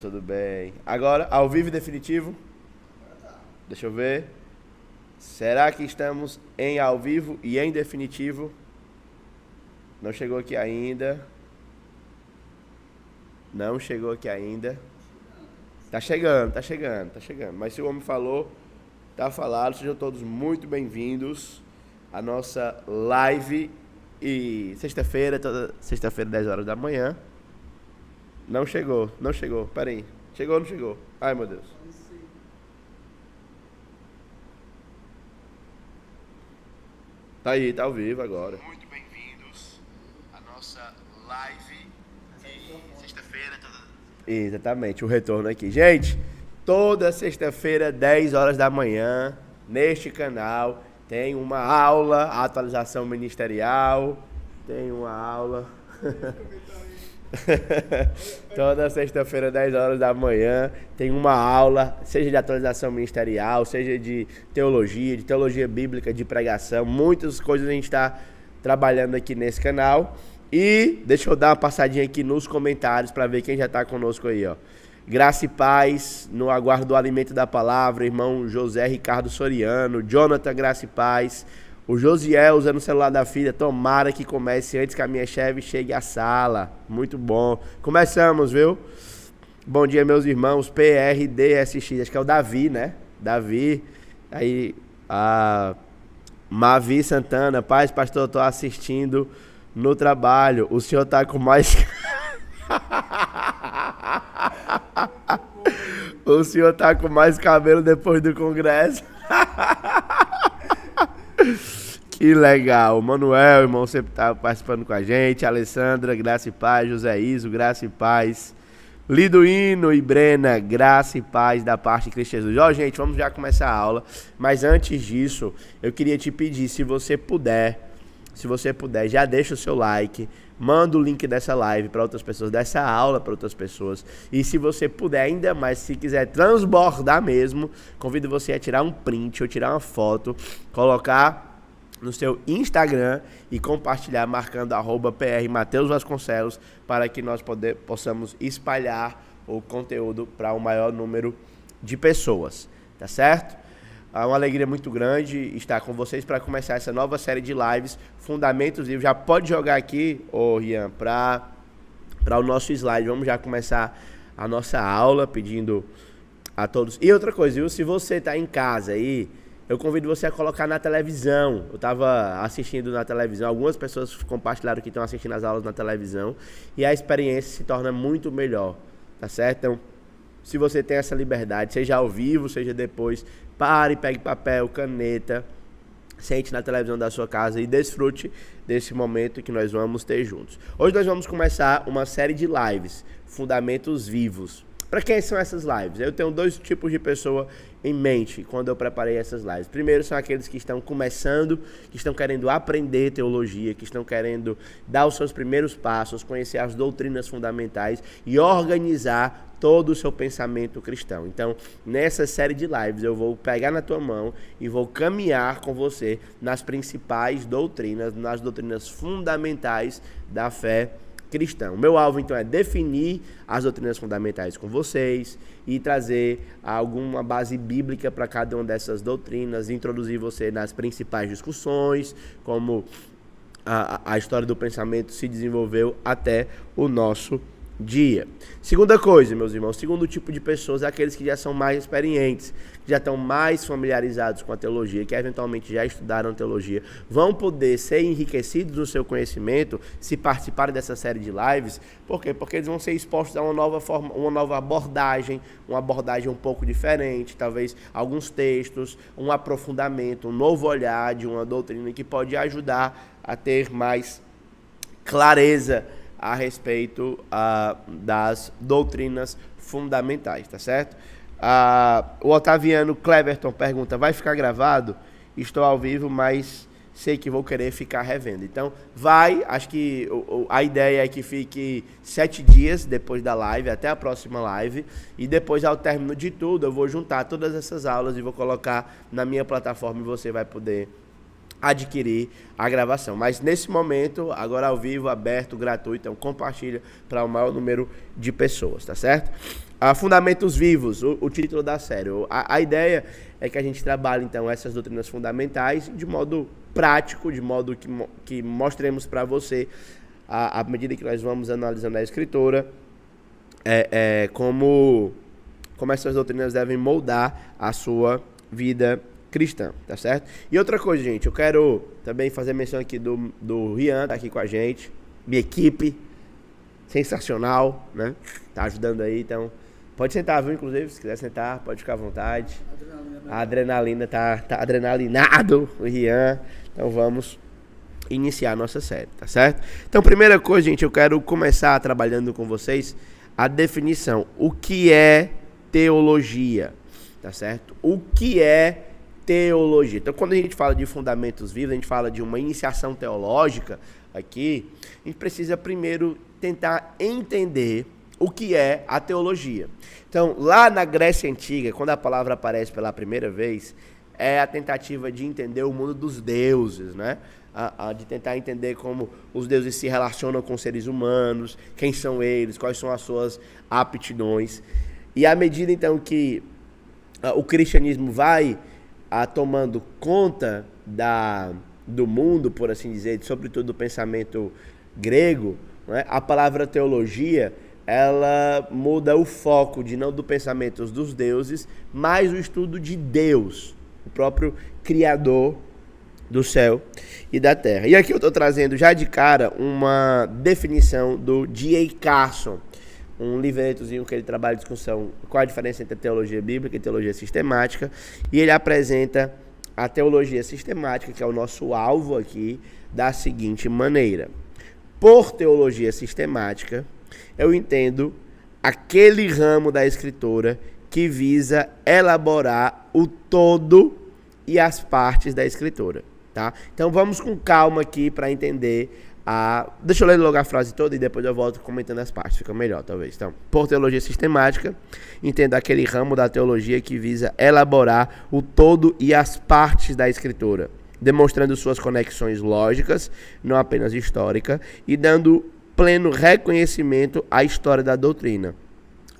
Tudo bem. Agora, ao vivo e definitivo? Deixa eu ver. Será que estamos em ao vivo e em definitivo? Não chegou aqui ainda. Não chegou aqui ainda. Tá chegando, tá chegando, tá chegando. Mas se o homem falou, tá falado. Sejam todos muito bem-vindos à nossa live. E sexta-feira, toda sexta-feira, 10 horas da manhã. Não chegou, não chegou. Pera aí. Chegou ou não chegou? Ai, meu Deus. Tá aí, tá ao vivo agora. Muito bem-vindos à nossa live de sexta-feira. Exatamente, o retorno aqui. Gente, toda sexta-feira, 10 horas da manhã, neste canal, tem uma aula, atualização ministerial, tem uma aula. Toda sexta-feira, 10 horas da manhã, tem uma aula, seja de atualização ministerial, seja de teologia bíblica, de pregação, muitas coisas a gente está trabalhando aqui nesse canal. E deixa eu dar uma passadinha aqui nos comentários para ver quem já está conosco aí, ó. Graça e paz, no aguardo do alimento da palavra, irmão José Ricardo Soriano, Jonathan, graça e paz. O Josiel usando o celular da filha, tomara que comece antes que a minha chefe chegue à sala. Muito bom. Começamos, viu? Bom dia, meus irmãos. PRDSX, acho que é o Davi, né? Davi. Aí, a Mavi Santana, paz, pastor, eu tô assistindo no trabalho. O senhor tá com mais... O senhor tá com mais cabelo depois do congresso. Que legal, Manuel, irmão, sempre tá participando com a gente, Alessandra, graça e paz, José Iso, graça e paz, Liduíno e Brena, graça e paz da parte de Cristo Jesus. Ó, gente, vamos já começar a aula, mas antes disso, eu queria te pedir, se você puder, já deixa o seu like, manda o link dessa live para outras pessoas, dessa aula para outras pessoas, e se você puder ainda mais, se quiser transbordar mesmo, convido você a tirar um print ou tirar uma foto, colocar no seu Instagram e compartilhar marcando @PR Mateus Vasconcelos para que nós possamos espalhar o conteúdo para o maior número de pessoas, tá certo? É uma alegria muito grande estar com vocês para começar essa nova série de lives, Fundamentos Vivos. Já pode jogar aqui, Rian, para o nosso slide. Vamos já começar a nossa aula pedindo a todos. E outra coisa, viu? Se você está em casa aí, eu convido você a colocar na televisão. Eu estava assistindo na televisão, algumas pessoas compartilharam que estão assistindo as aulas na televisão e a experiência se torna muito melhor, tá certo? Então, se você tem essa liberdade, seja ao vivo, seja depois, pare, pegue papel, caneta, sente na televisão da sua casa e desfrute desse momento que nós vamos ter juntos. Hoje nós vamos começar uma série de lives, Fundamentos Vivos. Para quem são essas lives? Eu tenho dois tipos de pessoa em mente quando eu preparei essas lives. Primeiro são aqueles que estão começando, que estão querendo aprender teologia, que estão querendo dar os seus primeiros passos, conhecer as doutrinas fundamentais e organizar todo o seu pensamento cristão. Então, nessa série de lives, eu vou pegar na tua mão e vou caminhar com você nas principais doutrinas, nas doutrinas fundamentais da fé cristão. O meu alvo, então, é definir as doutrinas fundamentais com vocês e trazer alguma base bíblica para cada uma dessas doutrinas, introduzir você nas principais discussões, como a história do pensamento se desenvolveu até o nosso dia. Segunda coisa, meus irmãos, segundo tipo de pessoas é aqueles que já são mais experientes, que já estão mais familiarizados com a teologia, que eventualmente já estudaram teologia, vão poder ser enriquecidos no seu conhecimento se participarem dessa série de lives. Por quê? Porque eles vão ser expostos a uma nova forma, uma nova abordagem, uma abordagem um pouco diferente, talvez alguns textos, um aprofundamento, um novo olhar de uma doutrina que pode ajudar a ter mais clareza a respeito das doutrinas fundamentais, tá certo? O Otaviano Cleverton pergunta, vai ficar gravado? Estou ao vivo, mas sei que vou querer ficar revendo. Então, acho que a ideia é que fique 7 dias depois da live, até a próxima live, e depois, ao término de tudo, eu vou juntar todas essas aulas e vou colocar na minha plataforma e você vai poder adquirir a gravação. Mas nesse momento, agora ao vivo, aberto, gratuito, então compartilha para o maior número de pessoas, tá certo? Fundamentos Vivos, o título da série. A ideia é que a gente trabalhe, então, essas doutrinas fundamentais de modo prático, de modo que mostremos para você, à medida que nós vamos analisando a Escritura, como essas doutrinas devem moldar a sua vida cristã, tá certo? E outra coisa, gente, eu quero também fazer menção aqui do Rian, tá aqui com a gente, minha equipe, sensacional, né? Tá ajudando aí, então pode sentar, viu? Inclusive, se quiser sentar, pode ficar à vontade. A adrenalina tá adrenalinado, o Rian. Então vamos iniciar a nossa série, tá certo? Então, primeira coisa, gente, eu quero começar trabalhando com vocês a definição. O que é teologia? Tá certo? O que é teologia? Então, quando a gente fala de fundamentos vivos, a gente fala de uma iniciação teológica aqui, a gente precisa primeiro tentar entender o que é a teologia. Então, lá na Grécia Antiga, quando a palavra aparece pela primeira vez, é a tentativa de entender o mundo dos deuses, né? De tentar entender como os deuses se relacionam com os seres humanos, quem são eles, quais são as suas aptidões. E à medida, então, que o cristianismo vai tomando conta do mundo, por assim dizer, sobretudo do pensamento grego, né? A palavra teologia, ela muda o foco não do pensamento dos deuses, mas o estudo de Deus, o próprio Criador do céu e da terra. E aqui eu estou trazendo já de cara uma definição do D.A. Carson, um livretozinho que ele trabalha em discussão qual a diferença entre a teologia bíblica e teologia sistemática, e ele apresenta a teologia sistemática, que é o nosso alvo aqui, da seguinte maneira: por teologia sistemática, eu entendo aquele ramo da Escritura que visa elaborar o todo e as partes da Escritura, tá? Então vamos com calma aqui para entender Deixa eu ler logo a frase toda e depois eu volto comentando as partes, fica melhor talvez. Então, por teologia sistemática, entendo aquele ramo da teologia que visa elaborar o todo e as partes da Escritura, demonstrando suas conexões lógicas, não apenas histórica, e dando pleno reconhecimento à história da doutrina,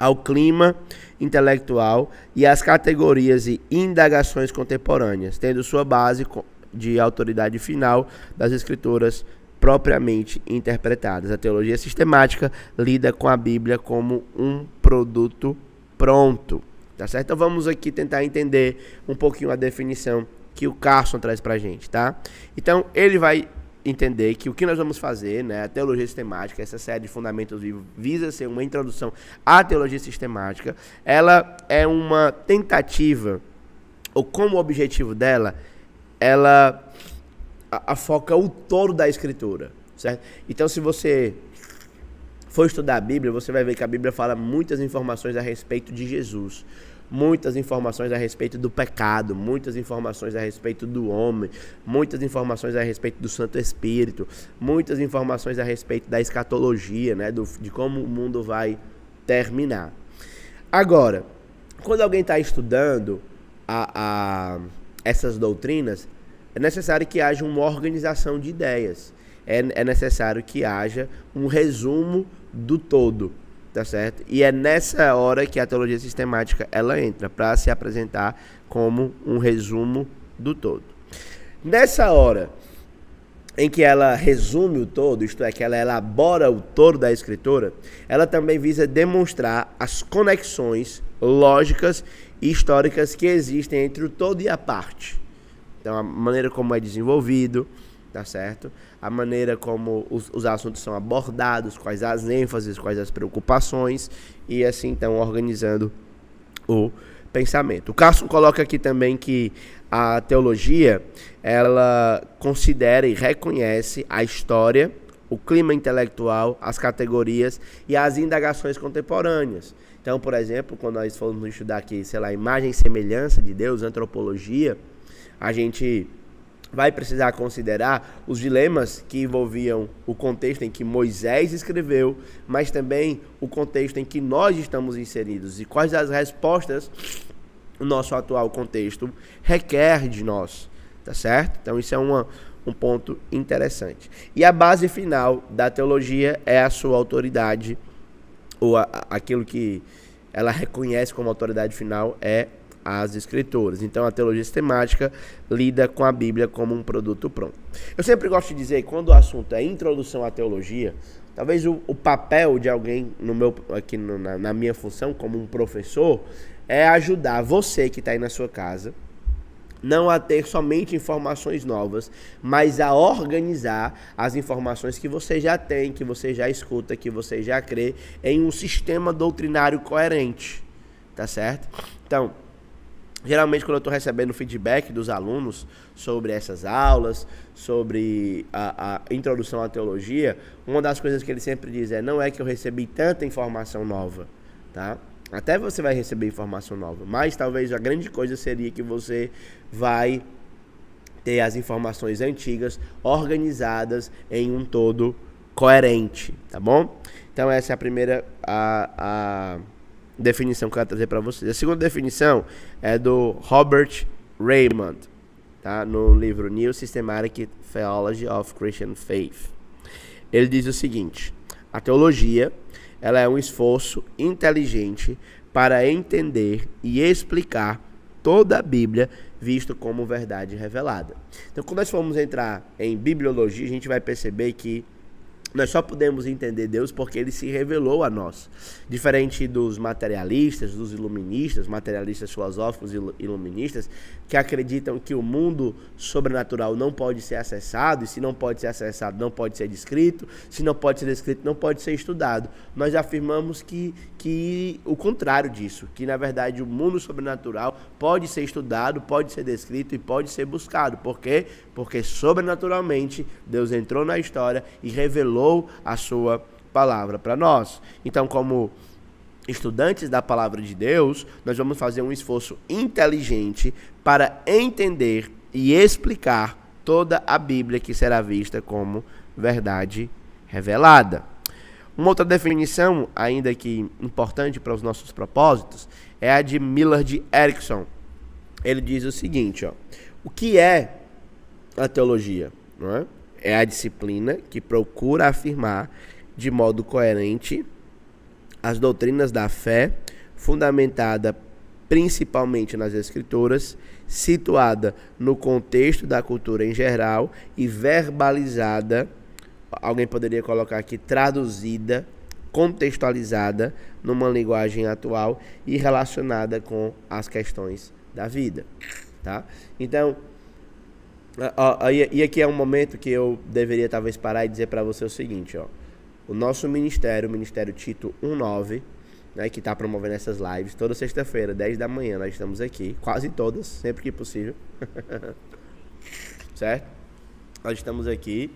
ao clima intelectual e às categorias e indagações contemporâneas, tendo sua base de autoridade final das Escrituras propriamente interpretadas. A teologia sistemática lida com a Bíblia como um produto pronto, tá certo? Então vamos aqui tentar entender um pouquinho a definição que o Carson traz pra gente, tá? Então ele vai entender que o que nós vamos fazer, né, a teologia sistemática, essa série de fundamentos vivos, visa ser uma introdução à teologia sistemática. Ela é uma tentativa, ou como objetivo dela, ela foca o todo da Escritura, certo? Então, se você for estudar a Bíblia, você vai ver que a Bíblia fala muitas informações a respeito de Jesus, muitas informações a respeito do pecado, muitas informações a respeito do homem, muitas informações a respeito do Santo Espírito, muitas informações a respeito da escatologia, né, de como o mundo vai terminar. Agora, quando alguém está estudando essas doutrinas, é necessário que haja uma organização de ideias. É necessário que haja um resumo do todo, tá certo? E é nessa hora que a teologia sistemática ela entra, para se apresentar como um resumo do todo. Nessa hora em que ela resume o todo, isto é, que ela elabora o todo da Escritura, ela também visa demonstrar as conexões lógicas e históricas que existem entre o todo e a parte. Então, a maneira como é desenvolvido, tá certo? A maneira como os assuntos são abordados, quais as ênfases, quais as preocupações, e assim, então, organizando o pensamento. O Carson coloca aqui também que a teologia, ela considera e reconhece a história, o clima intelectual, as categorias e as indagações contemporâneas. Então, por exemplo, quando nós formos estudar aqui, sei lá, imagem e semelhança de Deus, antropologia, a gente vai precisar considerar os dilemas que envolviam o contexto em que Moisés escreveu, mas também o contexto em que nós estamos inseridos e quais as respostas o nosso atual contexto requer de nós, tá certo? Então isso é um ponto interessante. E a base final da teologia é a sua autoridade, ou aquilo que ela reconhece como autoridade final as Escrituras. Então, a teologia sistemática lida com a Bíblia como um produto pronto. Eu sempre gosto de dizer, quando o assunto é introdução à teologia, talvez o papel de alguém na minha função como um professor é ajudar você que está aí na sua casa não a ter somente informações novas, mas a organizar as informações que você já tem, que você já escuta, que você já crê, em um sistema doutrinário coerente, tá certo? Então, geralmente quando eu estou recebendo feedback dos alunos sobre essas aulas, sobre a introdução à teologia, uma das coisas que ele sempre diz não é que eu recebi tanta informação nova, tá? Até você vai receber informação nova, mas talvez a grande coisa seria que você vai ter as informações antigas organizadas em um todo coerente, tá bom? Então essa é a primeira a definição que eu quero trazer para vocês. A segunda definição é do Robert Raymond, tá? No livro New Systematic Theology of Christian Faith. Ele diz o seguinte: a teologia, ela é um esforço inteligente para entender e explicar toda a Bíblia, visto como verdade revelada. Então, quando nós formos entrar em bibliologia, a gente vai perceber que nós só podemos entender Deus porque Ele se revelou a nós. Diferente dos materialistas, dos iluministas, materialistas filosóficos e iluministas, que acreditam que o mundo sobrenatural não pode ser acessado, e se não pode ser acessado, não pode ser descrito, se não pode ser descrito, não pode ser estudado. Nós afirmamos que o contrário disso, que na verdade o mundo sobrenatural pode ser estudado, pode ser descrito e pode ser buscado. Por quê? Porque sobrenaturalmente Deus entrou na história e revelou a sua palavra para nós. Então, como estudantes da palavra de Deus, nós vamos fazer um esforço inteligente para entender e explicar toda a Bíblia, que será vista como verdade revelada. Uma outra definição, ainda que importante para os nossos propósitos, é a de Millard Erickson. Ele diz o seguinte, o que é a teologia? Não é? É a disciplina que procura afirmar de modo coerente as doutrinas da fé, fundamentada principalmente nas Escrituras, situada no contexto da cultura em geral e verbalizada, alguém poderia colocar aqui, traduzida, contextualizada numa linguagem atual e relacionada com as questões da vida, tá? Então, e aqui é um momento que eu deveria talvez parar e dizer para você o seguinte, o nosso ministério, o Ministério Tito 19, né, que está promovendo essas lives, toda sexta-feira, 10 da manhã, nós estamos aqui, quase todas, sempre que possível, certo? Nós estamos aqui,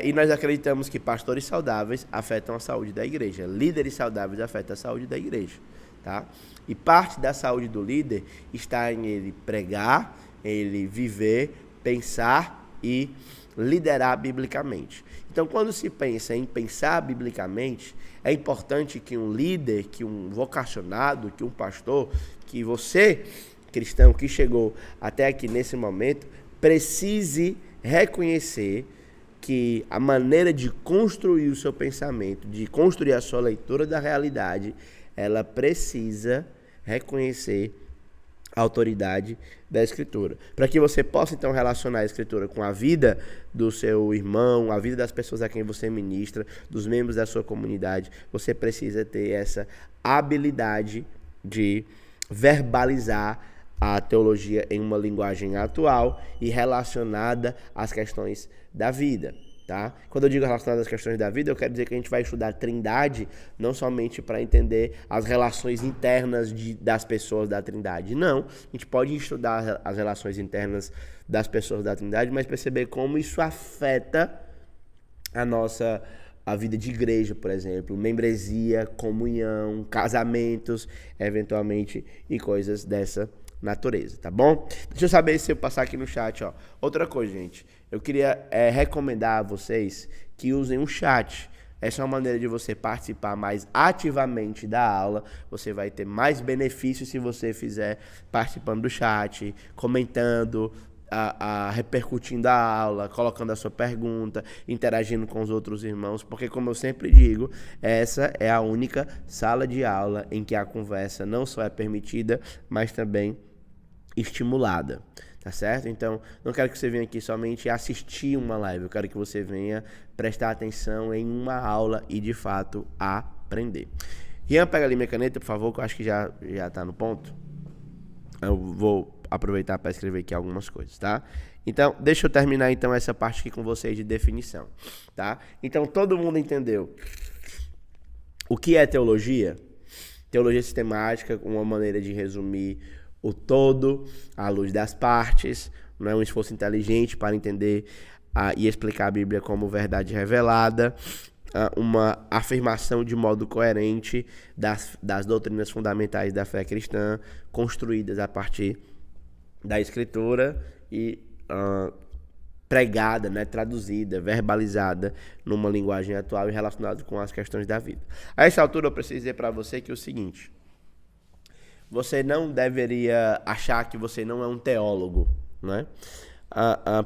e nós acreditamos que pastores saudáveis afetam a saúde da igreja, líderes saudáveis afetam a saúde da igreja, tá? E parte da saúde do líder está em ele pregar, ele viver, pensar e liderar biblicamente. Então, quando se pensa em pensar biblicamente, é importante que um líder, que um vocacionado, que um pastor, que você, cristão, que chegou até aqui nesse momento, precise reconhecer que a maneira de construir o seu pensamento, de construir a sua leitura da realidade, ela precisa reconhecer a autoridade da Escritura. Para que você possa, então, relacionar a Escritura com a vida do seu irmão, a vida das pessoas a quem você ministra, dos membros da sua comunidade, você precisa ter essa habilidade de verbalizar a teologia em uma linguagem atual e relacionada às questões da vida. Tá? Quando eu digo relacionado às questões da vida, eu quero dizer que a gente vai estudar Trindade não somente para entender as relações internas das pessoas da Trindade. Não, a gente pode estudar as relações internas das pessoas da Trindade, mas perceber como isso afeta a vida de igreja, por exemplo, membresia, comunhão, casamentos, eventualmente, e coisas dessa natureza, tá bom? Deixa eu saber se eu passar aqui no chat, Outra coisa, gente, eu queria recomendar a vocês que usem um chat. Essa é uma maneira de você participar mais ativamente da aula. Você vai ter mais benefícios se você fizer participando do chat, comentando, repercutindo a aula, colocando a sua pergunta, interagindo com os outros irmãos, porque, como eu sempre digo, essa é a única sala de aula em que a conversa não só é permitida, mas também estimulada, tá certo? Então, não quero que você venha aqui somente assistir uma live, eu quero que você venha prestar atenção em uma aula e, de fato, aprender. Rian, pega ali minha caneta, por favor, que eu acho que já tá no ponto. Eu vou aproveitar para escrever aqui algumas coisas, tá? Então, deixa eu terminar então essa parte aqui com vocês de definição, tá? Então, todo mundo entendeu o que é teologia? Teologia sistemática, uma maneira de resumir o todo à luz das partes, não é um esforço inteligente para entender e explicar a Bíblia como verdade revelada, uma afirmação de modo coerente das doutrinas fundamentais da fé cristã, construídas a partir da Escritura e pregada, né, traduzida, verbalizada numa linguagem atual e relacionada com as questões da vida. A essa altura eu preciso dizer para você que é o seguinte: você não deveria achar que você não é um teólogo, né?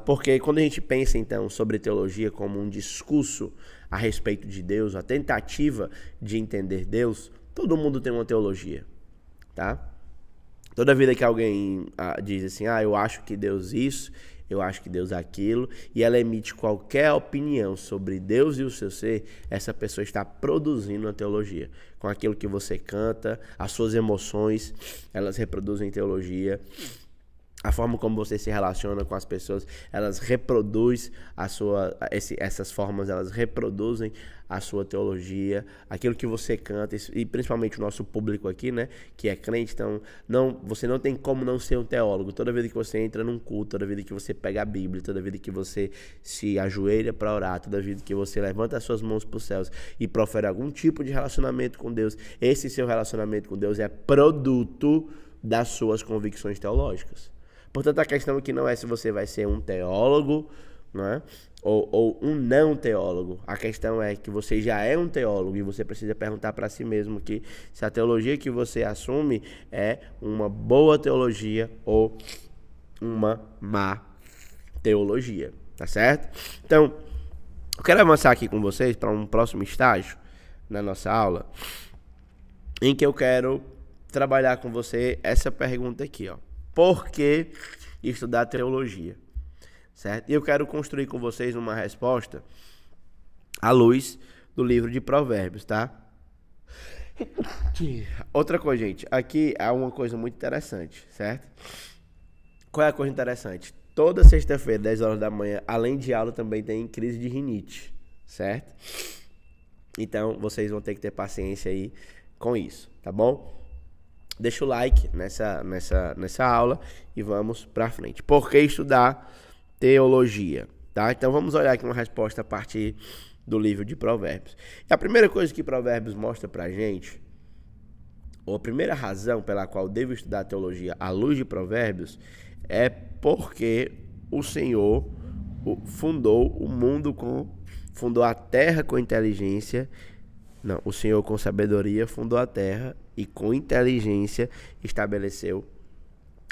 Porque quando a gente pensa então sobre teologia como um discurso a respeito de Deus, a tentativa de entender Deus, todo mundo tem uma teologia, tá? Toda vida que alguém diz assim, eu acho que Deus isso, eu acho que Deus aquilo, e ela emite qualquer opinião sobre Deus e o seu ser, essa pessoa está produzindo uma teologia. Com aquilo que você canta, as suas emoções, elas reproduzem teologia. A forma como você se relaciona com as pessoas, elas reproduzem essas formas, elas reproduzem a sua teologia, aquilo que você canta, e principalmente o nosso público aqui, né, que é crente, então você não tem como não ser um teólogo. Toda vez que você entra num culto, toda vez que você pega a Bíblia, toda vez que você se ajoelha para orar, toda vez que você levanta as suas mãos para os céus e profere algum tipo de relacionamento com Deus, esse seu relacionamento com Deus é produto das suas convicções teológicas. Portanto, a questão aqui não é se você vai ser um teólogo, não é? Ou um não teólogo. A questão é que você já é um teólogo e você precisa perguntar para si mesmo que se a teologia que você assume é uma boa teologia ou uma má teologia, tá certo? Então, eu quero avançar aqui com vocês para um próximo estágio na nossa aula, em que eu quero trabalhar com você essa pergunta aqui, ó. Por que estudar teologia? Certo? E eu quero construir com vocês uma resposta à luz do livro de Provérbios, tá? Outra coisa, gente. Aqui há uma coisa muito interessante, certo? Qual é a coisa interessante? Toda sexta-feira, 10 horas da manhã, além de aula, também tem crise de rinite, certo? Então, vocês vão ter que ter paciência aí com isso, tá bom? Deixa o like nessa aula e vamos pra frente. Por que estudar teologia? Tá? Então vamos olhar aqui uma resposta a partir do livro de Provérbios. E a primeira coisa que Provérbios mostra pra gente, ou a primeira razão pela qual devo estudar teologia à luz de Provérbios, é porque o Senhor fundou o mundo fundou a terra com inteligência. Não, o Senhor com sabedoria fundou a terra e com inteligência estabeleceu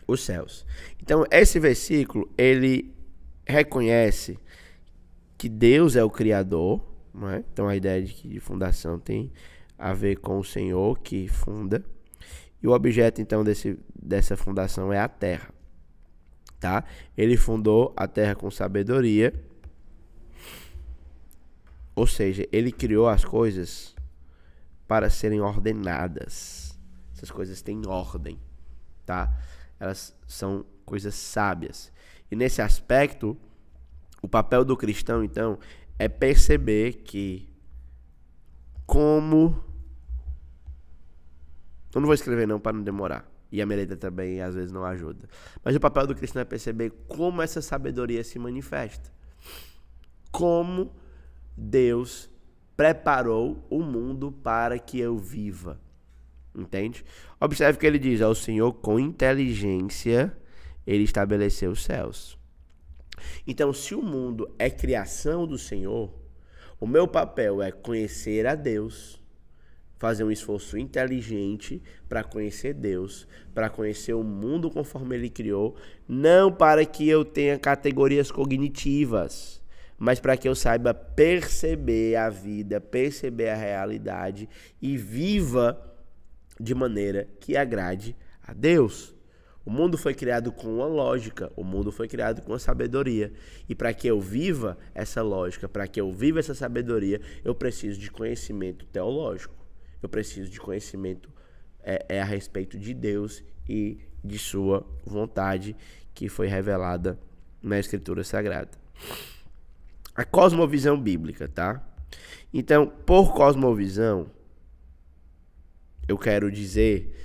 os céus. Então, esse versículo, ele reconhece que Deus é o Criador, não é? Então, a ideia de fundação tem a ver com o Senhor que funda. E o objeto, então, dessa fundação é a terra, tá? Ele fundou a terra com sabedoria, ou seja, ele criou as coisas para serem ordenadas. Essas coisas têm ordem, tá? Elas são coisas sábias. E nesse aspecto, o papel do cristão, então, é perceber que como... Eu não vou escrever não para não demorar. E a Mereda também às vezes não ajuda. Mas o papel do cristão é perceber como essa sabedoria se manifesta. Como Deus preparou o mundo para que eu viva. Entende? Observe que ele diz, o Senhor com inteligência, ele estabeleceu os céus. Então, se o mundo é criação do Senhor, o meu papel é conhecer a Deus, fazer um esforço inteligente para conhecer Deus, para conhecer o mundo conforme Ele criou, não para que eu tenha categorias cognitivas, mas para que eu saiba perceber a vida, perceber a realidade e viva de maneira que agrade a Deus. O mundo foi criado com uma lógica, o mundo foi criado com uma sabedoria. E para que eu viva essa lógica, para que eu viva essa sabedoria, eu preciso de conhecimento teológico. Eu preciso de conhecimento a respeito de Deus e de sua vontade que foi revelada na Escritura Sagrada. A cosmovisão bíblica, tá? Então, por cosmovisão, eu quero dizer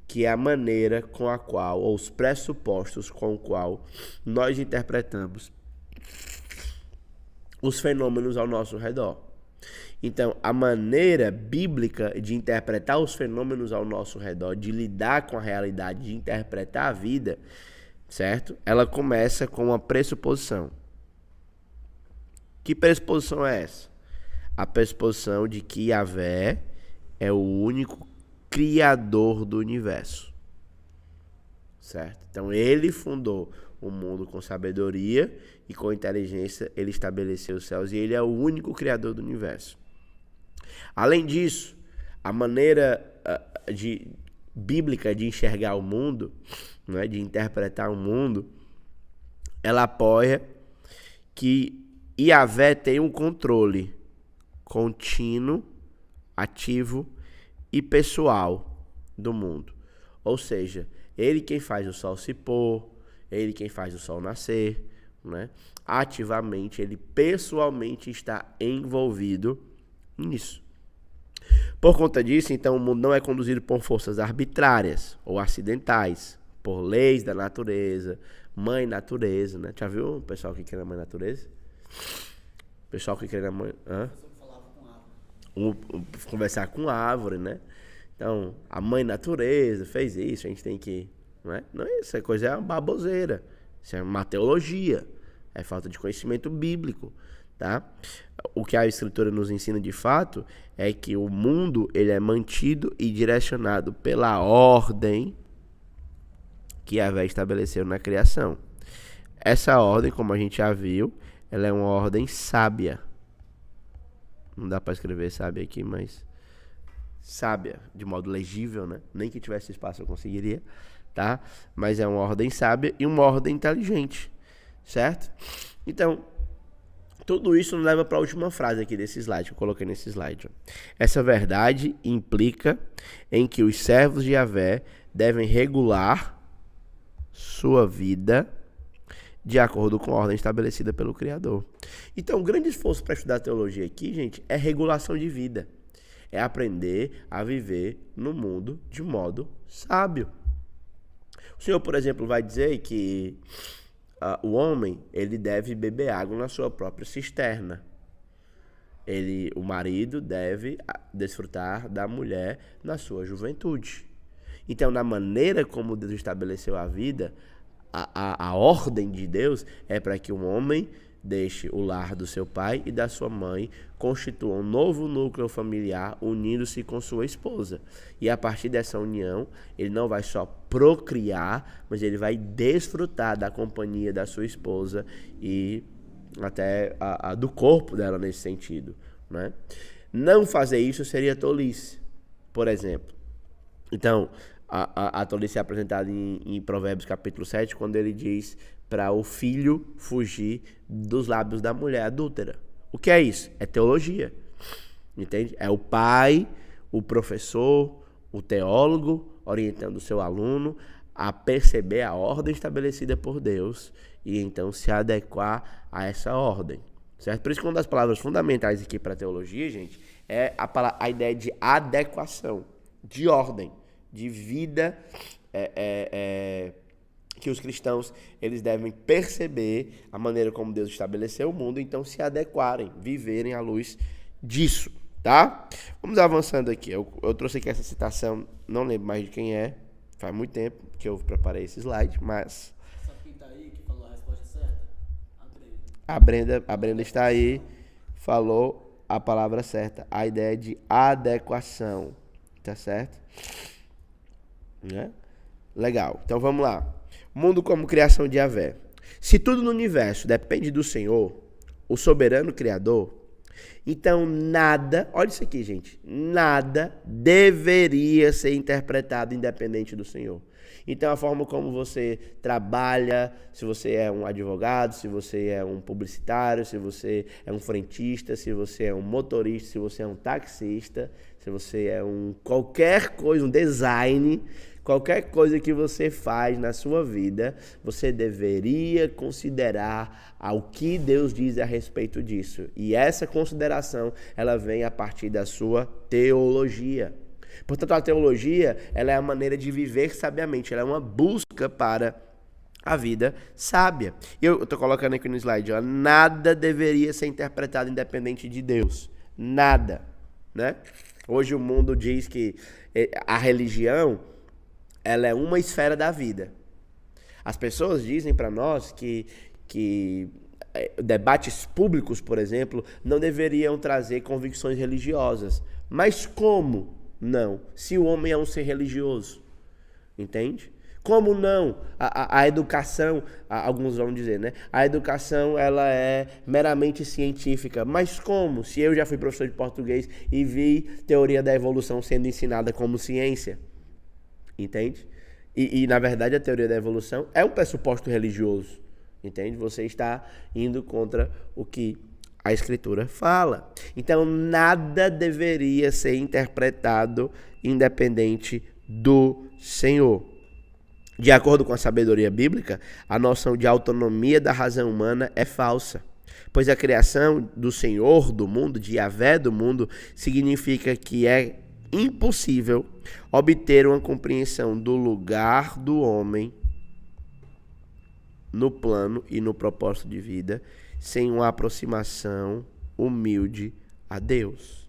que é a maneira com a qual, ou os pressupostos com o qual nós interpretamos os fenômenos ao nosso redor. Então, a maneira bíblica de interpretar os fenômenos ao nosso redor, de lidar com a realidade, de interpretar a vida, certo? Ela começa com uma pressuposição. Que pressuposição é essa? A pressuposição de que Yahvé é o único criador do universo, certo? Então ele fundou o mundo com sabedoria e com inteligência ele estabeleceu os céus e ele é o único criador do universo. Além disso, a maneira bíblica de enxergar o mundo, né, de interpretar o mundo, ela apoia que Yahvé tem um controle contínuo, ativo e pessoal do mundo. Ou seja, ele quem faz o sol se pôr, ele quem faz o sol nascer, né? Ativamente, ele pessoalmente está envolvido nisso. Por conta disso, então, o mundo não é conduzido por forças arbitrárias ou acidentais, por leis da natureza, mãe natureza, né? Já viu o pessoal que crê na mãe natureza? O pessoal que crê na mãe... Conversar com árvore, né? Então, a mãe natureza fez isso, a gente tem que... Não é isso, essa coisa é uma baboseira. Isso é uma teologia. É falta de conhecimento bíblico, tá? O que a Escritura nos ensina de fato é que o mundo ele é mantido e direcionado pela ordem que Yahvé estabeleceu na criação. Essa ordem, como a gente já viu, ela é uma ordem sábia. Não dá para escrever sábia aqui, mas sábia, de modo legível, né? Nem que tivesse espaço eu conseguiria, tá? Mas é uma ordem sábia e uma ordem inteligente, certo? Então, tudo isso nos leva para a última frase aqui desse slide, que eu coloquei nesse slide. Ó. Essa verdade implica em que os servos de Yahvé devem regular sua vida de acordo com a ordem estabelecida pelo Criador. Então, o grande esforço para estudar teologia aqui, gente, é regulação de vida. É aprender a viver no mundo de modo sábio. O Senhor, por exemplo, vai dizer que o homem ele deve beber água na sua própria cisterna. O marido deve desfrutar da mulher na sua juventude. Então, na maneira como Deus estabeleceu a vida, a ordem de Deus é para que um homem deixe o lar do seu pai e da sua mãe, constitua um novo núcleo familiar, unindo-se com sua esposa. E a partir dessa união, ele não vai só procriar, mas ele vai desfrutar da companhia da sua esposa e até do corpo dela nesse sentido, né? Não fazer isso seria tolice, por exemplo. Então, a tolice é apresentada em Provérbios capítulo 7, quando ele diz para o filho fugir dos lábios da mulher adúltera. O que é isso? É teologia. Entende? É o pai, o professor, o teólogo orientando o seu aluno a perceber a ordem estabelecida por Deus e então se adequar a essa ordem. Certo? Por isso que uma das palavras fundamentais aqui para a teologia, gente, é a ideia de adequação, de ordem, de vida que os cristãos eles devem perceber a maneira como Deus estabeleceu o mundo, então se adequarem, viverem à luz disso, tá? Vamos avançando aqui. Eu trouxe aqui essa citação, não lembro mais de quem é, faz muito tempo que eu preparei esse slide, mas... Sabe quem tá aí que falou a resposta certa? A Brenda está aí, falou a palavra certa, a ideia de adequação. tá certo? Né? Legal, então vamos lá. Mundo como criação de Yahvé. Se tudo no universo depende do Senhor, o soberano Criador, então nada, olha isso aqui, gente, nada deveria ser interpretado independente do Senhor. Então a forma como você trabalha, se você é um advogado, se você é um publicitário, se você é um frentista, se você é um motorista, se você é um taxista, se você é qualquer coisa, um design, qualquer coisa que você faz na sua vida, você deveria considerar o que Deus diz a respeito disso. E essa consideração, ela vem a partir da sua teologia. Portanto, a teologia, ela é a maneira de viver sabiamente, ela é uma busca para a vida sábia. Eu estou colocando aqui no slide, ó, nada deveria ser interpretado independente de Deus. Nada, né? Hoje o mundo diz que a religião, ela é uma esfera da vida. As pessoas dizem para nós que debates públicos, por exemplo, não deveriam trazer convicções religiosas. Mas como não? Se o homem é um ser religioso, entende? Como não? A educação, alguns vão dizer, né? A educação, ela é meramente científica. Mas como? Se eu já fui professor de português e vi teoria da evolução sendo ensinada como ciência, entende? E na verdade, a teoria da evolução é um pressuposto religioso, entende? Você está indo contra o que a Escritura fala. Então, nada deveria ser interpretado independente do Senhor. De acordo com a sabedoria bíblica, a noção de autonomia da razão humana é falsa, pois a criação do Senhor do mundo, de Yahvé do mundo, significa que é impossível obter uma compreensão do lugar do homem no plano e no propósito de vida sem uma aproximação humilde a Deus.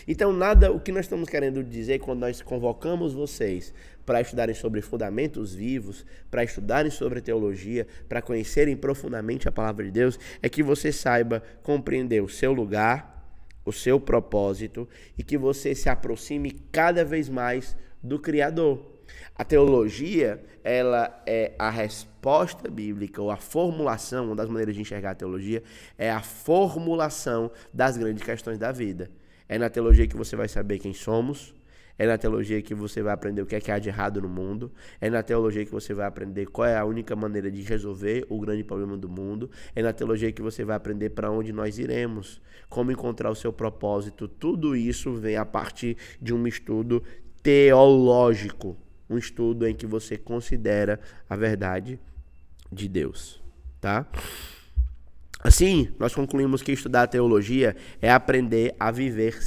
Então, o que nós estamos querendo dizer quando nós convocamos vocês para estudarem sobre fundamentos vivos, para estudarem sobre teologia, para conhecerem profundamente a palavra de Deus, é que você saiba compreender o seu lugar, o seu propósito e que você se aproxime cada vez mais do Criador. A teologia, ela é a resposta bíblica, ou a formulação, uma das maneiras de enxergar a teologia, é a formulação das grandes questões da vida. É na teologia que você vai saber quem somos, é na teologia que você vai aprender o que é que há de errado no mundo, é na teologia que você vai aprender qual é a única maneira de resolver o grande problema do mundo, é na teologia que você vai aprender para onde nós iremos, como encontrar o seu propósito. Tudo isso vem a partir de um estudo teológico, um estudo em que você considera a verdade de Deus, tá? Assim, nós concluímos que estudar teologia é aprender a viver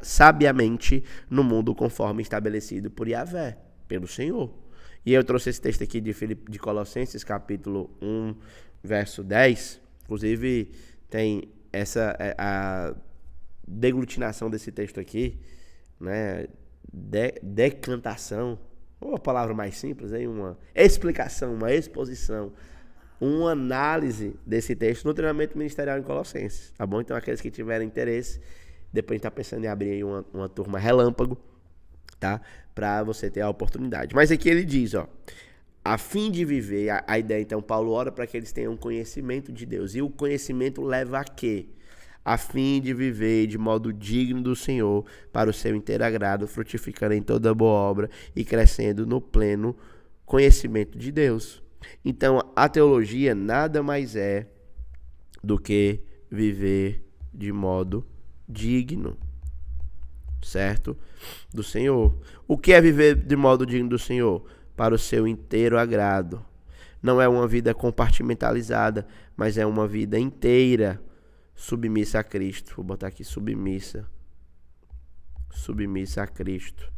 sabiamente no mundo conforme estabelecido por Yahvé, pelo Senhor. E eu trouxe esse texto aqui de Colossenses, capítulo 1, verso 10. Inclusive, tem a deglutinação desse texto aqui, né? Decantação, ou a palavra mais simples, hein? Uma explicação, uma exposição, uma análise desse texto no treinamento ministerial em Colossenses, tá bom? Então, aqueles que tiverem interesse, depois a gente tá pensando em abrir aí uma turma relâmpago, tá? Para você ter a oportunidade. Mas aqui ele diz, ó, a fim de viver, a ideia, então, Paulo ora para que eles tenham conhecimento de Deus. E o conhecimento leva a quê? A fim de viver de modo digno do Senhor, para o seu inteiro agrado, frutificando em toda boa obra e crescendo no pleno conhecimento de Deus. Então, a teologia nada mais é do que viver de modo digno, certo? Do Senhor. O que é viver de modo digno do Senhor? Para o seu inteiro agrado. Não é uma vida compartimentalizada, mas é uma vida inteira submissa a Cristo. Vou botar aqui submissa a Cristo,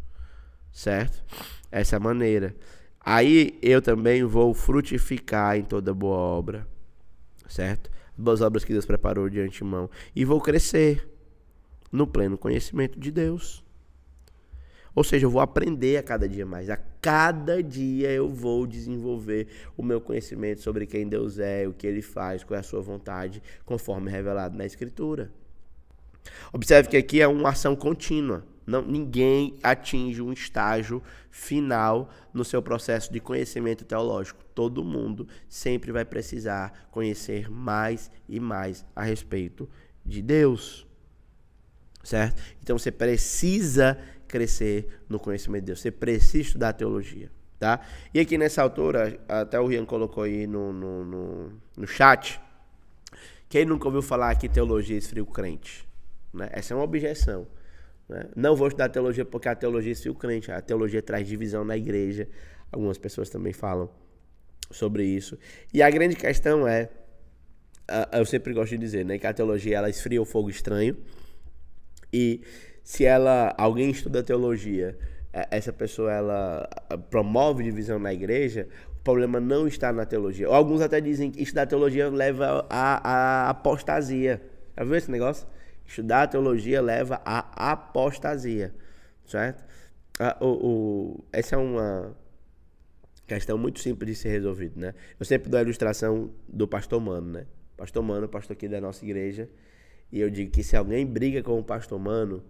certo? Essa é a maneira. Aí eu também vou frutificar em toda boa obra, certo? Boas obras que Deus preparou de antemão. E vou crescer no pleno conhecimento de Deus. Ou seja, eu vou aprender a cada dia mais. A cada dia eu vou desenvolver o meu conhecimento sobre quem Deus é, o que Ele faz, qual é a sua vontade, conforme revelado na Escritura. Observe que aqui é uma ação contínua. Não, ninguém atinge um estágio final no seu processo de conhecimento teológico. Todo mundo sempre vai precisar conhecer mais e mais a respeito de Deus. Certo? Então você precisa crescer no conhecimento de Deus. Você precisa estudar teologia. Tá? E aqui nessa altura, até o Rian colocou aí no chat, quem nunca ouviu falar que teologia esfria o crente? Né? Essa é uma objeção. Né? Não vou estudar teologia porque a teologia esfria o crente. A teologia traz divisão na igreja. Algumas pessoas também falam sobre isso. E a grande questão é, eu sempre gosto de dizer, né, que a teologia ela esfria o fogo estranho. E se alguém estuda teologia, essa pessoa ela promove divisão na igreja, o problema não está na teologia. Alguns até dizem que estudar teologia leva à apostasia. Já viu esse negócio? Estudar teologia leva à apostasia, certo? Essa é uma questão muito simples de ser resolvida, né? Eu sempre dou a ilustração do pastor Mano, né? Pastor Mano, pastor aqui da nossa igreja, e eu digo que se alguém briga com o pastor Mano,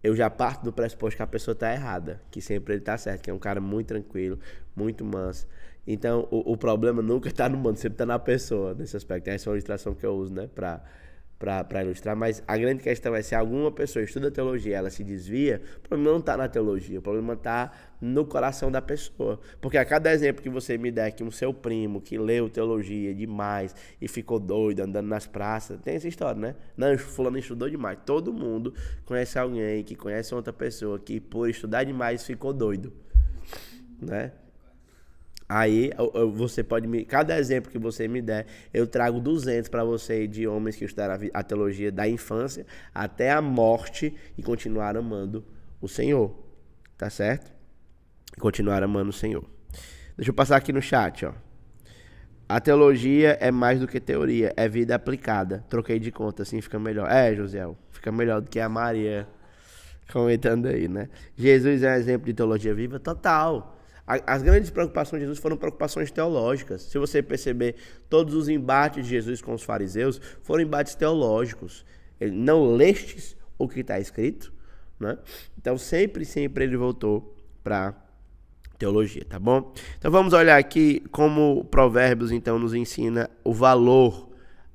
eu já parto do pressuposto que a pessoa está errada, que sempre ele está certo, que é um cara muito tranquilo, muito manso. Então, o problema nunca está no mano, sempre está na pessoa, nesse aspecto. Essa é uma ilustração que eu uso, né, para ilustrar. Mas a grande questão é, se alguma pessoa estuda teologia, ela se desvia, o problema não está na teologia, o problema está no coração da pessoa. Porque a cada exemplo que você me der que um seu primo que leu teologia demais e ficou doido andando nas praças, tem essa história, né? Não, fulano estudou demais. Todo mundo conhece alguém que conhece outra pessoa que por estudar demais ficou doido, né? Aí você pode cada exemplo que você me der, eu trago 200 para você de homens que estudaram a teologia da infância até a morte e continuaram amando o Senhor, tá certo? Continuaram amando o Senhor. Deixa eu passar aqui no chat, ó. A teologia é mais do que teoria, é vida aplicada. Troquei de conta, assim fica melhor. José, fica melhor do que a Maria comentando aí, né? Jesus é um exemplo de teologia viva? Total. As grandes preocupações de Jesus foram preocupações teológicas. Se você perceber, todos os embates de Jesus com os fariseus foram embates teológicos. Ele, não lestes o que está escrito, né? Então, sempre ele voltou para teologia, tá bom? Então, vamos olhar aqui como Provérbios, então, nos ensina o valor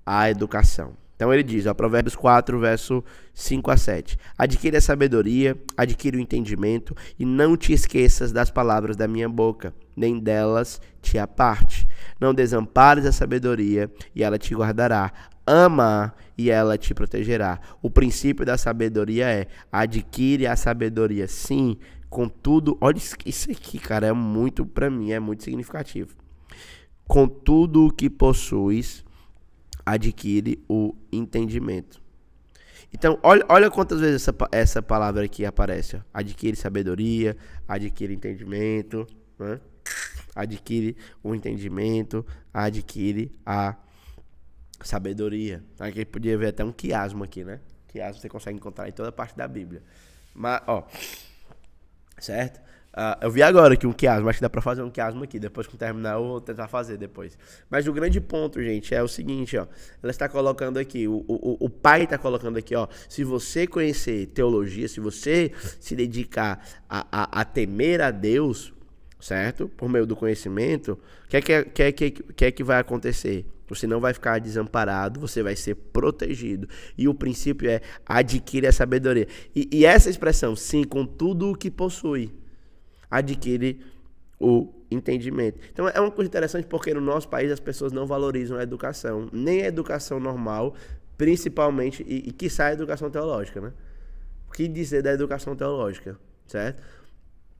à educação. Então ele diz, ó, Provérbios 4, verso 5 a 7. Adquire a sabedoria, adquire o entendimento, e não te esqueças das palavras da minha boca, nem delas te aparte. Não desampares a sabedoria, e ela te guardará. Ama e ela te protegerá. O princípio da sabedoria é, adquire a sabedoria. Sim, contudo, olha isso aqui, cara, é muito, pra mim, é muito significativo. Com tudo o que possuis, adquire o entendimento. Então, olha quantas vezes essa palavra aqui aparece. Ó. Adquire sabedoria, adquire entendimento, né? Adquire o entendimento, adquire a sabedoria. Aqui podia ver até um quiasmo aqui, né? Quiasmo você consegue encontrar em toda parte da Bíblia. Mas, ó, certo? Eu vi agora aqui um quiasmo, acho que dá pra fazer um quiasmo aqui, depois que terminar eu vou tentar fazer depois. Mas o grande ponto, gente, é o seguinte, ó, ela está colocando aqui, o pai está colocando aqui, ó, se você conhecer teologia, se você se dedicar a temer a Deus, certo? Por meio do conhecimento, o que é que vai acontecer? Você não vai ficar desamparado, você vai ser protegido. E o princípio é adquire a sabedoria. E essa expressão, sim, com tudo o que possui, adquire o entendimento. Então é uma coisa interessante porque no nosso país as pessoas não valorizam a educação, nem a educação normal, principalmente, e quiçá a educação teológica, né? O que dizer da educação teológica, certo?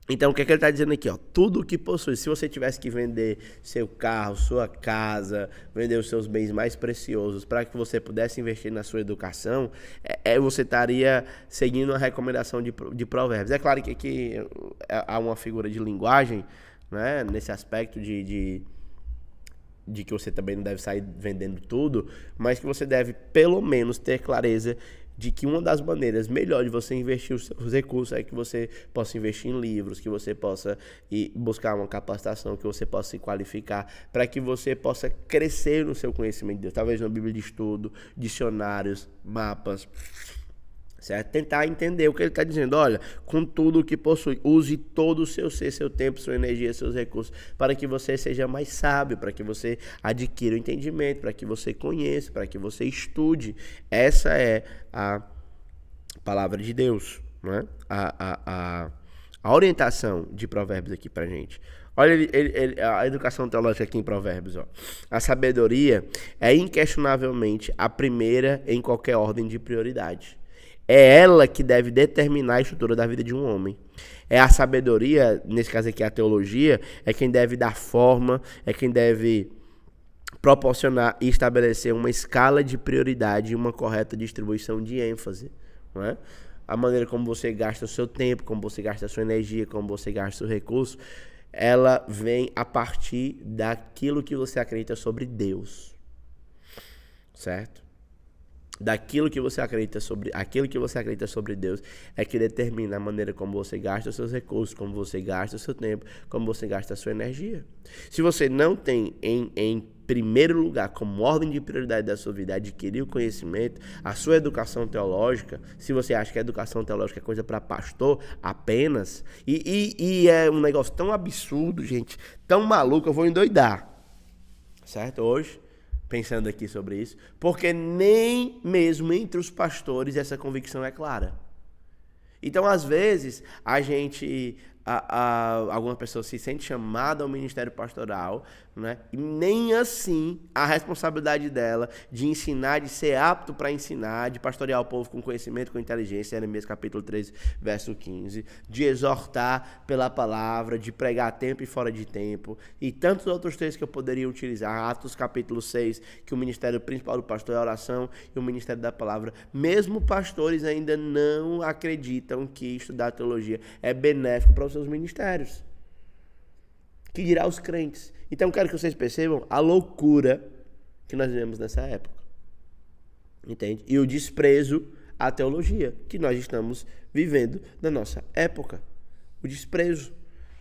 Então o que é que ele está dizendo aqui? Ó? Tudo o que possui, se você tivesse que vender seu carro, sua casa, vender os seus bens mais preciosos para que você pudesse investir na sua educação, você estaria seguindo a recomendação de Provérbios. É claro que aqui há uma figura de linguagem, né, nesse aspecto de que você também não deve sair vendendo tudo, mas que você deve pelo menos ter clareza de que uma das maneiras melhores de você investir os seus recursos é que você possa investir em livros, que você possa ir buscar uma capacitação, que você possa se qualificar, para que você possa crescer no seu conhecimento de Deus. Talvez uma Bíblia de estudo, dicionários, mapas, certo? Tentar entender o que ele está dizendo. Olha, com tudo o que possui, use todo o seu ser, seu tempo, sua energia, seus recursos, para que você seja mais sábio, para que você adquira o entendimento, para que você conheça, para que você estude. Essa é a palavra de Deus, né? A orientação de Provérbios aqui pra gente. Olha a educação teológica aqui em Provérbios. Ó. A sabedoria é inquestionavelmente a primeira em qualquer ordem de prioridade. É ela que deve determinar a estrutura da vida de um homem. É a sabedoria, nesse caso aqui a teologia, é quem deve dar forma, é quem deve proporcionar e estabelecer uma escala de prioridade e uma correta distribuição de ênfase. Não é? A maneira como você gasta o seu tempo, como você gasta a sua energia, como você gasta o seu recurso, ela vem a partir daquilo que você acredita sobre Deus. Certo? Daquilo que você acredita sobre, aquilo que você acredita sobre Deus é que determina a maneira como você gasta os seus recursos, como você gasta o seu tempo, como você gasta a sua energia. Se você não tem em primeiro lugar, como ordem de prioridade da sua vida, adquirir o conhecimento, a sua educação teológica, se você acha que a educação teológica é coisa para pastor apenas, e é um negócio tão absurdo, gente, tão maluco, eu vou endoidar, certo? Hoje, pensando aqui sobre isso, porque nem mesmo entre os pastores essa convicção é clara. Então, às vezes, a gente, alguma pessoa se sente chamada ao ministério pastoral, né? E nem assim a responsabilidade dela de ensinar, de ser apto para ensinar, de pastorear o povo com conhecimento, com inteligência, Jeremias capítulo 13, verso 15, de exortar pela palavra, de pregar a tempo e fora de tempo, e tantos outros textos que eu poderia utilizar, Atos capítulo 6, que o ministério principal do pastor é a oração e o ministério da palavra. Mesmo pastores ainda não acreditam que estudar teologia é benéfico para os seus ministérios. Que dirá os crentes. Então, quero que vocês percebam a loucura que nós vivemos nessa época. Entende? E o desprezo à teologia que nós estamos vivendo na nossa época. O desprezo.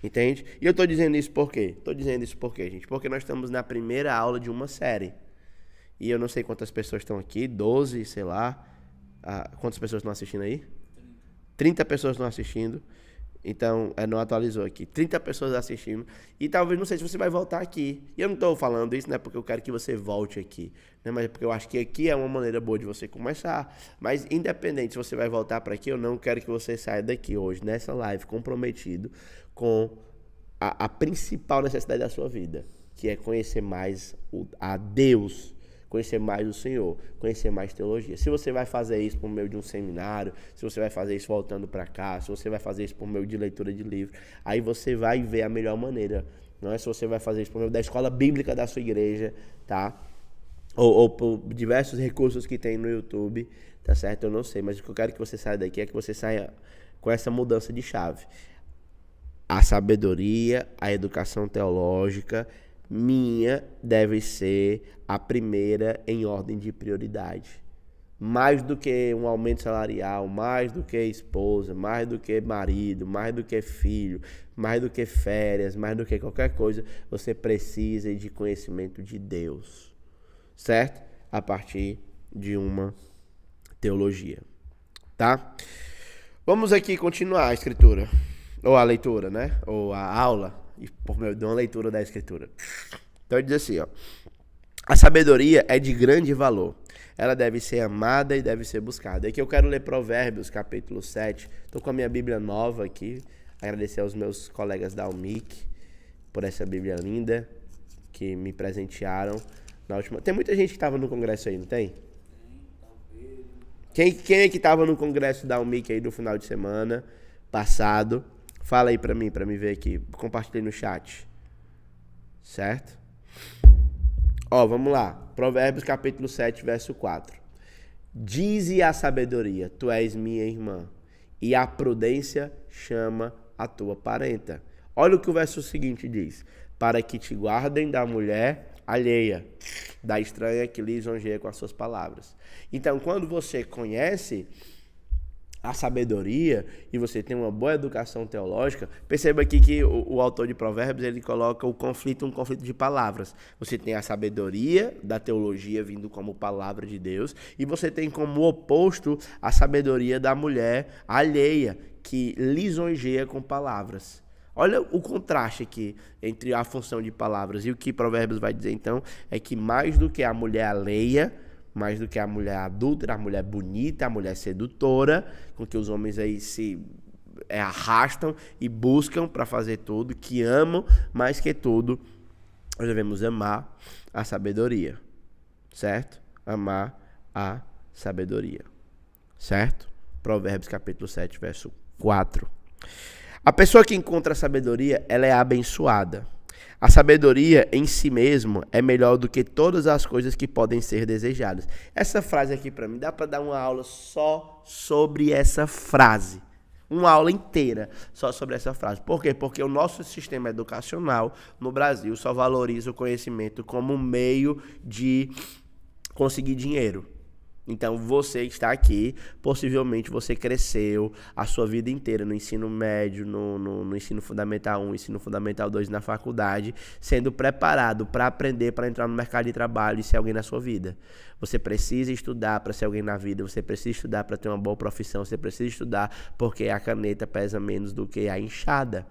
Entende? E eu estou dizendo isso por quê? Estou dizendo isso por quê, gente? Porque nós estamos na primeira aula de uma série. E eu não sei quantas pessoas estão aqui, 12, sei lá. Quantas pessoas estão assistindo aí? 30 pessoas estão assistindo. Então, não atualizou aqui. 30 pessoas assistindo. E talvez, não sei se você vai voltar aqui. E eu não estou falando isso, né? Porque eu quero que você volte aqui. Né? Mas é porque eu acho que aqui é uma maneira boa de você começar. Mas, independente se você vai voltar para aqui, eu não quero que você saia daqui hoje, nessa live, comprometido com a principal necessidade da sua vida. Que é conhecer mais a Deus. Conhecer mais o Senhor, conhecer mais teologia. Se você vai fazer isso por meio de um seminário, se você vai fazer isso voltando para cá, se você vai fazer isso por meio de leitura de livro, aí você vai ver a melhor maneira. Não é se você vai fazer isso por meio da escola bíblica da sua igreja, tá? Ou por diversos recursos que tem no YouTube, tá certo? Eu não sei, mas o que eu quero que você saia daqui é que você saia com essa mudança de chave. A sabedoria, a educação teológica minha deve ser a primeira em ordem de prioridade. Mais do que um aumento salarial, mais do que esposa, mais do que marido, mais do que filho, mais do que férias, mais do que qualquer coisa, você precisa de conhecimento de Deus, certo? A partir de uma teologia, tá? Vamos aqui continuar a escritura, ou a leitura, né? Ou a aula, por meio de uma leitura da escritura. Então ele diz assim, ó: a sabedoria é de grande valor. Ela deve ser amada e deve ser buscada. Aqui eu quero ler Provérbios, capítulo 7. Estou com a minha Bíblia nova aqui. Agradecer aos meus colegas da UMIC por essa Bíblia linda que me presentearam na última... Tem muita gente que estava no congresso aí, não tem? Quem é que estava no congresso da UMIC aí no final de semana passado? Fala aí pra mim ver aqui. Compartilhei no chat. Certo? Ó, vamos lá. Provérbios capítulo 7, verso 4. Dize a sabedoria, tu és minha irmã, e a prudência chama a tua parenta. Olha o que o verso seguinte diz: para que te guardem da mulher alheia, da estranha que lisonjeia com as suas palavras. Então, quando você conhece a sabedoria e você tem uma boa educação teológica, perceba aqui que o autor de Provérbios, ele coloca um conflito de palavras. Você tem a sabedoria da teologia vindo como palavra de Deus e você tem como oposto a sabedoria da mulher alheia, que lisonjeia com palavras. Olha o contraste aqui entre a função de palavras e o que Provérbios vai dizer então, é que mais do que a mulher alheia, mais do que a mulher adúltera, a mulher bonita, a mulher sedutora, com que os homens aí se arrastam e buscam para fazer tudo, que amam, mais que tudo, nós devemos amar a sabedoria, certo? Amar a sabedoria, certo? Provérbios capítulo 7, verso 4. A pessoa que encontra a sabedoria, ela é abençoada. A sabedoria em si mesmo é melhor do que todas as coisas que podem ser desejadas. Essa frase aqui para mim, dá para dar uma aula só sobre essa frase. Uma aula inteira só sobre essa frase. Por quê? Porque o nosso sistema educacional no Brasil só valoriza o conhecimento como meio de conseguir dinheiro. Então, você que está aqui, possivelmente você cresceu a sua vida inteira no ensino médio, no ensino fundamental 1, ensino fundamental 2 na faculdade, sendo preparado para aprender, para entrar no mercado de trabalho e ser alguém na sua vida. Você precisa estudar para ser alguém na vida, você precisa estudar para ter uma boa profissão, você precisa estudar porque a caneta pesa menos do que a enxada.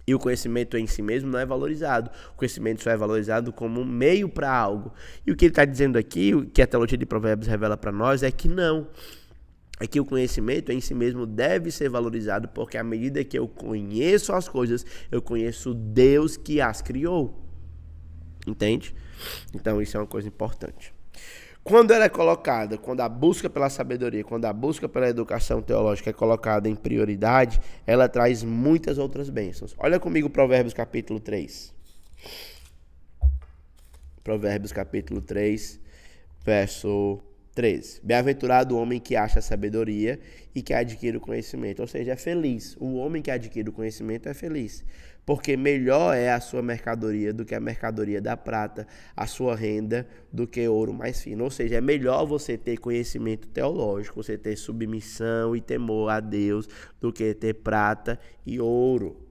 E o conhecimento em si mesmo não é valorizado. O conhecimento só é valorizado como um meio para algo. E o que ele está dizendo aqui, o que a teologia de Provérbios revela para nós, é que não. É que o conhecimento em si mesmo deve ser valorizado, porque à medida que eu conheço as coisas, eu conheço Deus que as criou. Entende? Então isso é uma coisa importante. Quando ela é colocada, quando a busca pela sabedoria, quando a busca pela educação teológica é colocada em prioridade, ela traz muitas outras bênçãos. Olha comigo Provérbios capítulo 3. Provérbios capítulo 3, verso 13. Bem-aventurado o homem que acha a sabedoria e que adquire o conhecimento. Ou seja, é feliz. O homem que adquire o conhecimento é feliz. Porque melhor é a sua mercadoria do que a mercadoria da prata, a sua renda do que ouro mais fino. Ou seja, é melhor você ter conhecimento teológico, você ter submissão e temor a Deus do que ter prata e ouro.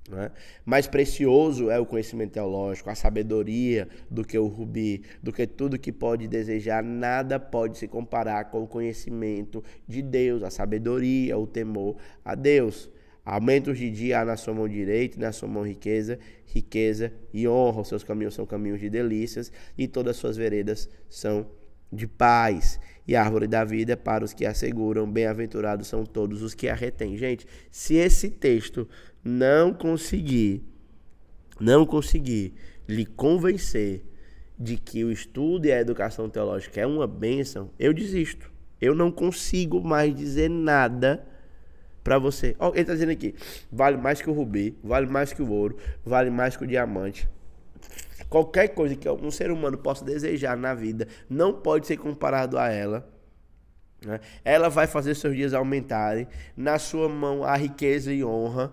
Né? Mais precioso é o conhecimento teológico, a sabedoria do que o rubi, do que tudo que pode desejar. Nada pode se comparar com o conhecimento de Deus, a sabedoria, o temor a Deus. Aumentos de dia há na sua mão direita e na sua mão riqueza e honra. Os seus caminhos são caminhos de delícias e todas as suas veredas são de paz. E a árvore da vida para os que a seguram, bem-aventurados são todos os que a retêm. Gente, se esse texto não conseguir lhe convencer de que o estudo e a educação teológica é uma bênção, eu desisto. Eu não consigo mais dizer nada para você. Ele está dizendo aqui, vale mais que o rubi, vale mais que o ouro, vale mais que o diamante. Qualquer coisa que um ser humano possa desejar na vida não pode ser comparado a ela. Né? Ela vai fazer seus dias aumentarem. Na sua mão há riqueza e honra.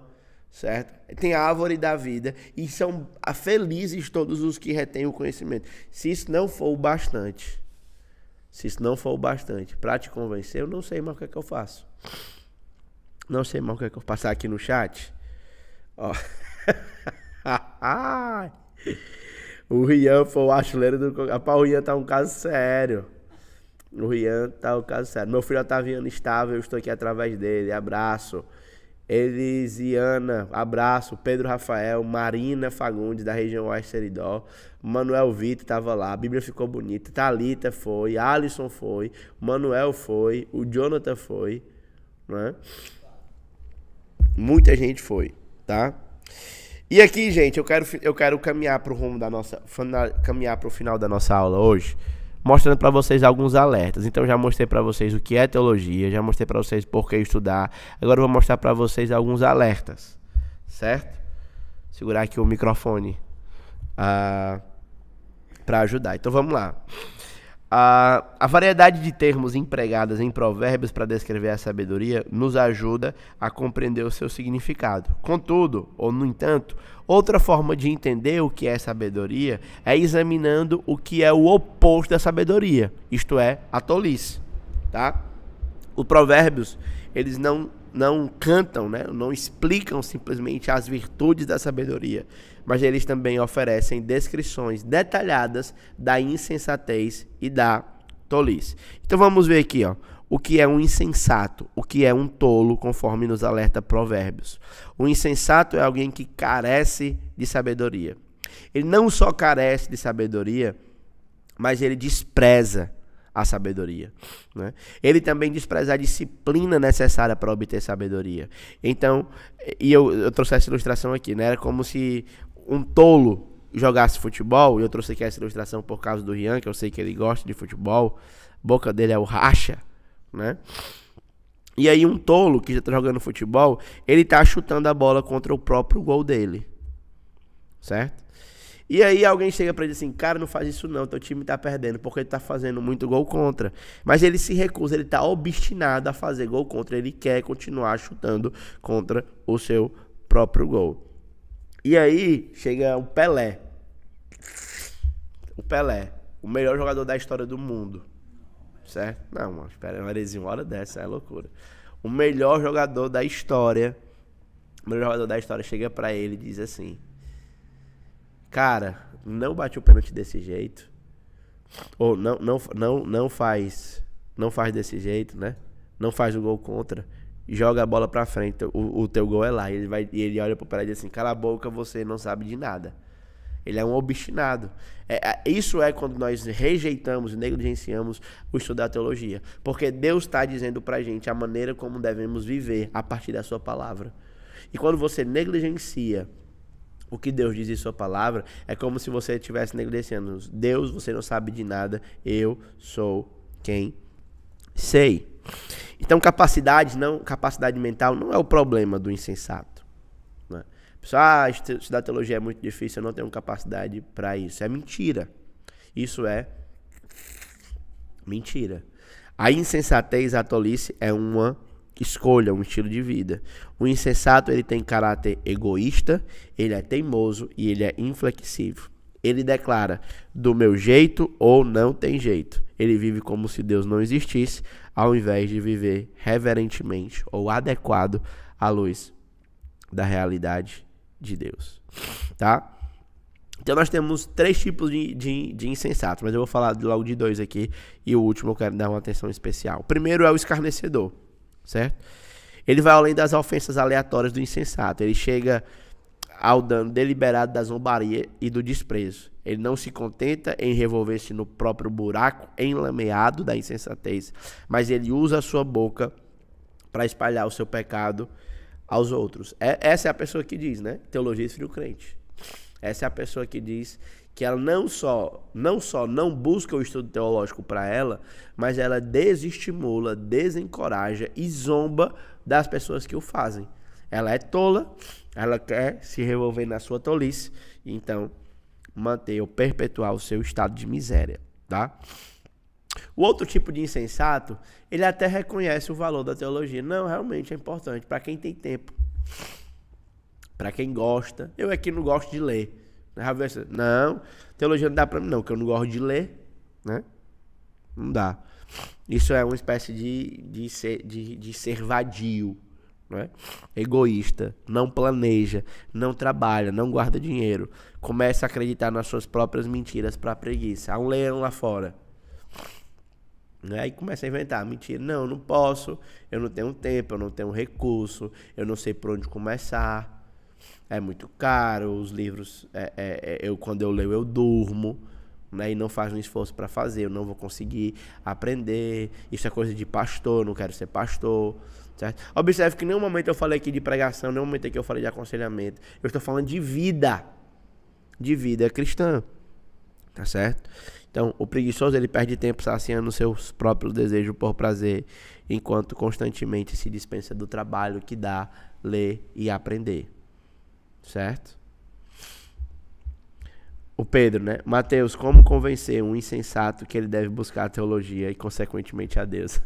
Certo? Tem a árvore da vida e são felizes todos os que retêm o conhecimento. Se isso não for o bastante, para te convencer, eu não sei mais o que é que eu faço. Não sei mais o que é que eu vou passar aqui no chat. Ó. O Rian foi o artilheiro do... Rapaz, o Rian tá um caso sério. Meu filho Otaviano estável, eu estou aqui através dele. Abraço. Elisiana, abraço. Pedro Rafael, Marina Fagundes, da região Oeste Seridó. Manuel Vitor estava lá, a Bíblia ficou bonita. Thalita foi, Alisson foi, Manuel foi, o Jonathan foi, né? Muita gente foi, tá? E aqui, gente, eu quero caminhar para o rumo da nossa, caminhar para o final da nossa aula hoje, mostrando para vocês alguns alertas. Então, já mostrei para vocês o que é teologia, já mostrei para vocês por que estudar. Agora eu vou mostrar para vocês alguns alertas, certo? Segurar aqui o microfone para ajudar. Então, vamos lá. A variedade de termos empregadas em provérbios para descrever a sabedoria nos ajuda a compreender o seu significado. Contudo, ou no entanto, outra forma de entender o que é sabedoria é examinando o que é o oposto da sabedoria, isto é, a tolice, tá? Os provérbios, eles não cantam, né? Não explicam simplesmente as virtudes da sabedoria, mas eles também oferecem descrições detalhadas da insensatez e da tolice. Então vamos ver aqui, ó, o que é um insensato, o que é um tolo, conforme nos alerta Provérbios. O insensato é alguém que carece de sabedoria. Ele não só carece de sabedoria, mas ele despreza a sabedoria, né? Ele também despreza a disciplina necessária para obter sabedoria. Então, eu trouxe essa ilustração aqui, né? Era como se um tolo jogasse futebol, e eu trouxe aqui essa ilustração por causa do Rian, que eu sei que ele gosta de futebol, a boca dele é o racha, né? E aí um tolo que já tá jogando futebol, ele tá chutando a bola contra o próprio gol dele, certo? E aí alguém chega pra ele assim, cara, não faz isso não, teu time tá perdendo, porque ele tá fazendo muito gol contra. Mas ele se recusa, ele tá obstinado a fazer gol contra, ele quer continuar chutando contra o seu próprio gol. E aí chega o Pelé. O Pelé, o melhor jogador da história do mundo. Certo? Não, mano, espera, uma heresia, uma hora dessa, é loucura. O melhor jogador da história, chega pra ele e diz assim, cara, não bate o pênalti desse jeito. Ou não faz desse jeito, né? Não faz o gol contra. Joga a bola pra frente. O teu gol é lá. E ele olha pro Pelé e diz assim, cala a boca, você não sabe de nada. Ele é um obstinado. Isso é quando nós rejeitamos e negligenciamos o estudo da teologia. Porque Deus está dizendo pra gente a maneira como devemos viver a partir da sua palavra. E quando você negligencia o que Deus diz em sua palavra, é como se você estivesse negligenciando. Deus, você não sabe de nada, eu sou quem sei. Então capacidade mental não é o problema do insensato, né? Pessoal, estudar teologia é muito difícil, eu não tenho capacidade para isso. É mentira. Isso é mentira. A insensatez, a tolice é uma escolha, um estilo de vida. O insensato, ele tem caráter egoísta, ele é teimoso e ele é inflexível. Ele declara, do meu jeito ou não tem jeito. Ele vive como se Deus não existisse, ao invés de viver reverentemente ou adequado à luz da realidade de Deus. Tá? Então nós temos 3 tipos de insensatos, mas eu vou falar logo de 2 aqui, e o último eu quero dar uma atenção especial. O primeiro é o escarnecedor, certo? Ele vai além das ofensas aleatórias do insensato. Ele chega ao dano deliberado da zombaria e do desprezo. Ele não se contenta em revolver-se no próprio buraco enlameado da insensatez, mas ele usa a sua boca para espalhar o seu pecado aos outros. Essa é a pessoa que diz, né? Teologia esfria o crente. Essa é a pessoa que diz que ela não só não busca o estudo teológico para ela, mas ela desestimula, desencoraja e zomba das pessoas que o fazem. Ela é tola, ela quer se revolver na sua tolice, então manter ou perpetuar o seu estado de miséria, tá? O outro tipo de insensato, ele até reconhece o valor da teologia. Não, realmente é importante para quem tem tempo, para quem gosta. Eu aqui não gosto de ler. Não, teologia não dá para mim não, porque eu não gosto de ler, né? Não dá. Isso é uma espécie de ser vadio, né? Egoísta, não planeja, não trabalha, não guarda dinheiro, começa a acreditar nas suas próprias mentiras para preguiça. Há um leão lá fora, né? Aí começa a inventar mentira. Não posso, eu não tenho tempo, eu não tenho recurso, eu não sei por onde começar, é muito caro, os livros, quando eu leio eu durmo, né? E não faz um esforço para fazer, eu não vou conseguir aprender, isso é coisa de pastor, eu não quero ser pastor, certo? Observe que em nenhum momento eu falei aqui de pregação, em nenhum momento aqui eu falei de aconselhamento, eu estou falando de vida cristã, tá certo? Então, o preguiçoso, ele perde tempo saciando seus próprios desejos por prazer, enquanto constantemente se dispensa do trabalho que dá ler e aprender, certo? O Pedro, né? Mateus, como convencer um insensato que ele deve buscar a teologia e, consequentemente, a Deus?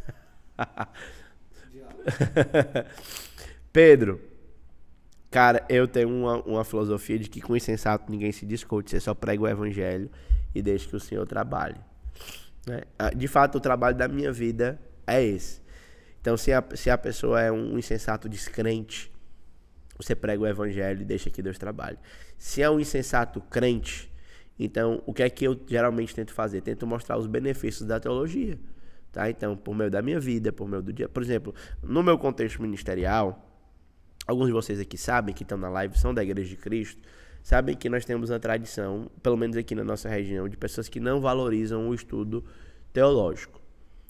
Pedro, cara, eu tenho uma filosofia de que com insensato ninguém se discute, você só prega o evangelho e deixa que o Senhor trabalhe, né? De fato, o trabalho da minha vida é esse. Então, se a pessoa é um insensato descrente, você prega o evangelho e deixa que Deus trabalhe. Se é um insensato crente, então, o que é que eu geralmente tento fazer? Tento mostrar os benefícios da teologia. Tá? Então, por meio da minha vida, por meio do dia. Por exemplo, no meu contexto ministerial, alguns de vocês aqui sabem, que estão na live, são da Igreja de Cristo, sabem que nós temos uma tradição, pelo menos aqui na nossa região, de pessoas que não valorizam o estudo teológico.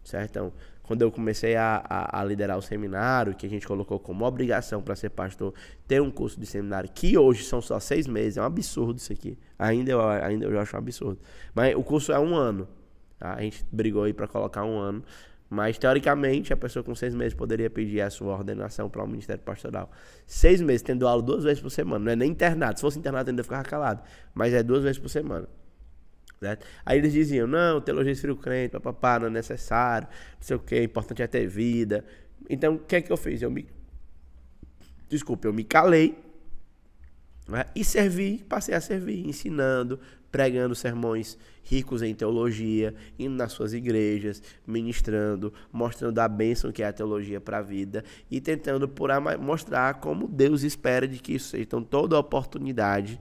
Certo? Então, quando eu comecei a liderar o seminário, que a gente colocou como obrigação para ser pastor, ter um curso de seminário, que hoje são só 6 meses, é um absurdo isso aqui. Ainda eu acho um absurdo. Mas o curso é 1 ano. Tá? A gente brigou aí para colocar 1 ano. Mas, teoricamente, a pessoa com 6 meses poderia pedir a sua ordenação para o Ministério Pastoral. 6 meses, tendo aula 2 vezes por semana. Não é nem internato. Se fosse internato, ainda ficava calado. Mas é 2 vezes por semana. Certo? Aí eles diziam, não, teologia de filho crente, papapá, não é necessário, não sei o que, importante é ter vida. Então, o que é que eu fiz? Eu me calei, né? E passei a servir, ensinando, pregando sermões ricos em teologia, indo nas suas igrejas, ministrando, mostrando a bênção que é a teologia para a vida e tentando mostrar como Deus espera de que isso seja. Então, toda a oportunidade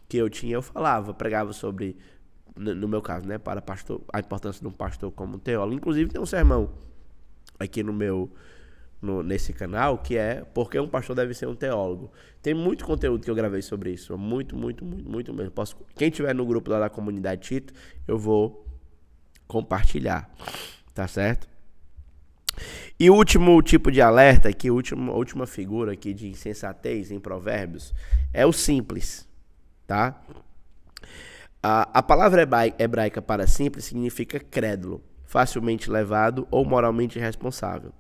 que eu tinha, eu falava, pregava sobre, no meu caso, né, para pastor, a importância de um pastor como teólogo. Inclusive tem um sermão aqui nesse canal que é porque um pastor deve ser um teólogo. Tem muito conteúdo que eu gravei sobre isso, muito mesmo. Quem tiver no grupo lá da comunidade Tito, eu vou compartilhar, tá certo? E o último tipo de alerta, a última figura aqui de insensatez em Provérbios, é o simples, tá? A palavra hebraica para simples significa crédulo, facilmente levado ou moralmente irresponsável.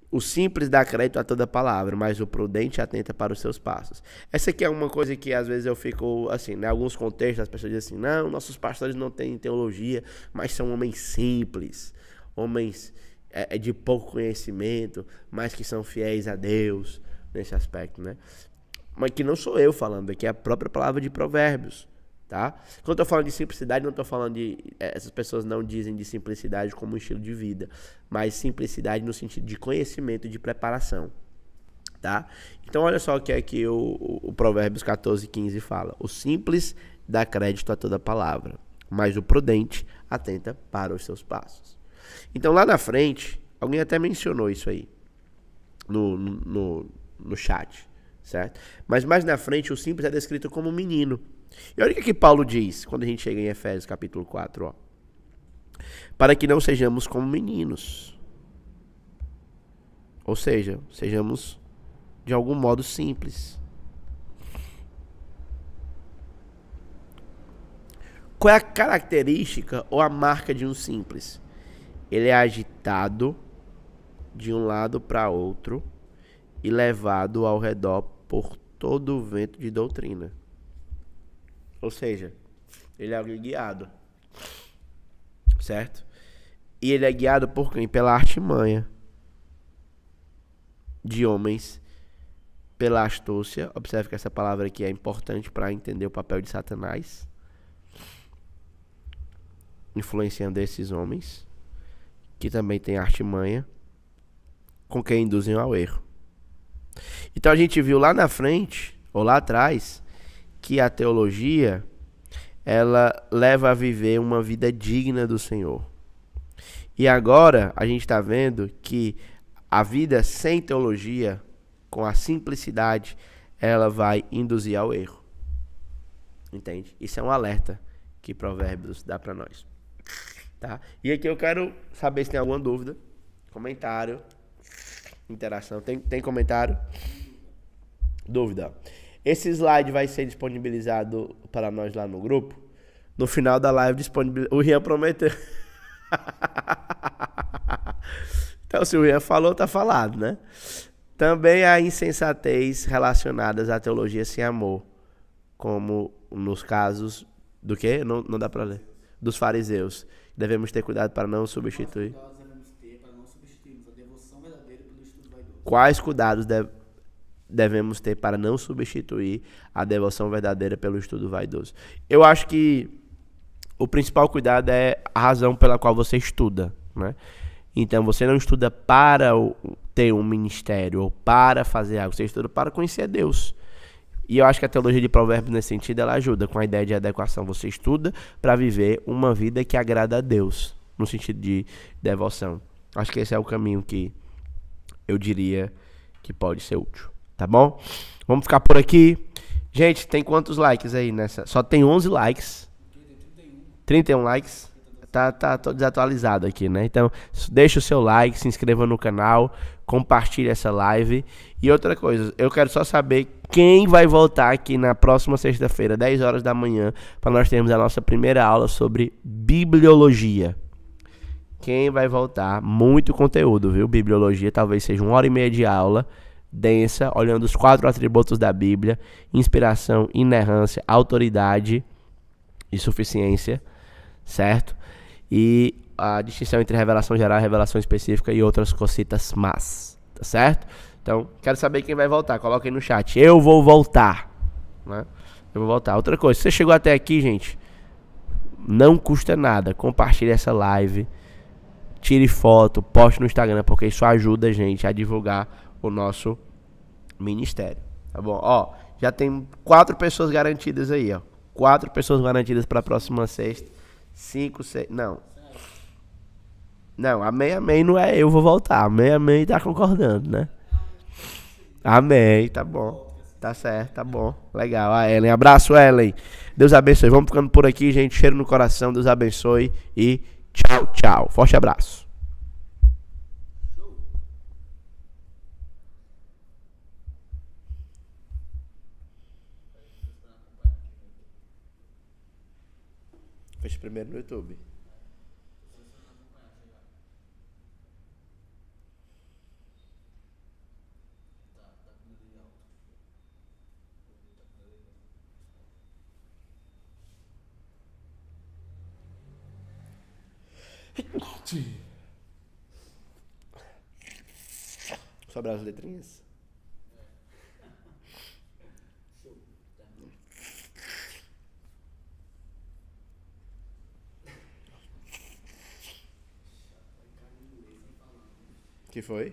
O simples dá crédito a toda palavra, mas o prudente atenta para os seus passos. Essa aqui é uma coisa que às vezes eu fico assim, né? Em alguns contextos as pessoas dizem assim, não, nossos pastores não têm teologia, mas são homens simples, homens de pouco conhecimento, mas que são fiéis a Deus nesse aspecto, né? Mas que não sou eu falando, aqui é a própria palavra de Provérbios, tá? Quando eu tô falando de simplicidade, não tô falando essas pessoas não dizem de simplicidade como um estilo de vida, mas simplicidade no sentido de conhecimento e de preparação, tá? Então olha só o que é que o Provérbios 14:15 fala. O simples dá crédito a toda palavra, mas o prudente atenta para os seus passos. Então lá na frente, alguém até mencionou isso aí no chat, certo? Mas mais na frente o simples é descrito como menino. E olha o que Paulo diz quando a gente chega em Efésios capítulo 4, ó. Para que não sejamos como meninos. Ou seja, sejamos de algum modo simples. Qual é a característica ou a marca de um simples? Ele é agitado de um lado para outro e levado ao redor por todo o vento de doutrina. Ou seja, ele é alguém guiado, certo? E ele é guiado por quem? Pela artimanha de homens, pela astúcia. Observe que essa palavra aqui é importante para entender o papel de Satanás, influenciando esses homens, que também tem artimanha, com quem induzem ao erro. Então a gente viu lá na frente, ou lá atrás, que a teologia, ela leva a viver uma vida digna do Senhor. E agora a gente está vendo que a vida sem teologia, com a simplicidade, ela vai induzir ao erro. Entende? Isso é um alerta que Provérbios dá para nós. Tá? E aqui eu quero saber se tem alguma dúvida, comentário, interação. Tem comentário? Dúvida. Esse slide vai ser disponibilizado para nós lá no grupo. No final da live, o Rian prometeu. Então, se o Rian falou, tá falado, né? Também há insensatez relacionadas à teologia sem amor, como nos casos do quê? Não dá para ler. Dos fariseus. Devemos ter cuidado para não substituir. Quais cuidados devemos ter para não substituir a devoção verdadeira pelo estudo vaidoso? Eu acho que o principal cuidado é a razão pela qual você estuda, né? Então você não estuda para ter um ministério ou para fazer algo, você estuda para conhecer Deus. E eu acho que a teologia de Provérbios, nesse sentido, ela ajuda com a ideia de adequação. Você estuda para viver uma vida que agrada a Deus, no sentido de devoção. Acho que esse é o caminho que eu diria que pode ser útil, tá bom? Vamos ficar por aqui. Gente, tem quantos likes aí nessa? Só tem 11 likes. 31 likes. Tá todo desatualizado aqui, né? Então, deixa o seu like, se inscreva no canal, compartilhe essa live. E outra coisa, eu quero só saber quem vai voltar aqui na próxima sexta-feira, 10 horas da manhã, para nós termos a nossa primeira aula sobre bibliologia. Quem vai voltar? Muito conteúdo, viu? Bibliologia talvez seja 1h30 de aula, densa, olhando os 4 atributos da Bíblia: inspiração, inerrância, autoridade e suficiência, certo? E a distinção entre revelação geral e revelação específica e outras cositas más, tá certo? Então, quero saber quem vai voltar. Coloca aí no chat. Eu vou voltar, né? Eu vou voltar. Outra coisa, se você chegou até aqui, gente, não custa nada. Compartilhe essa live, tire foto, poste no Instagram, porque isso ajuda a gente a divulgar o nosso ministério, tá bom? Ó, já tem 4 pessoas garantidas aí, ó. 4 pessoas garantidas para a próxima sexta. 5, 6, não, amém não é eu vou voltar, amém tá concordando, né? Amém, tá bom, tá certo, tá bom, legal. A Ellen, abraço, Ellen, Deus abençoe. Vamos ficando por aqui, gente, cheiro no coração, Deus abençoe e tchau, tchau, forte abraço. Fecha primeiro no YouTube. Sobrar as letrinhas. Que foi?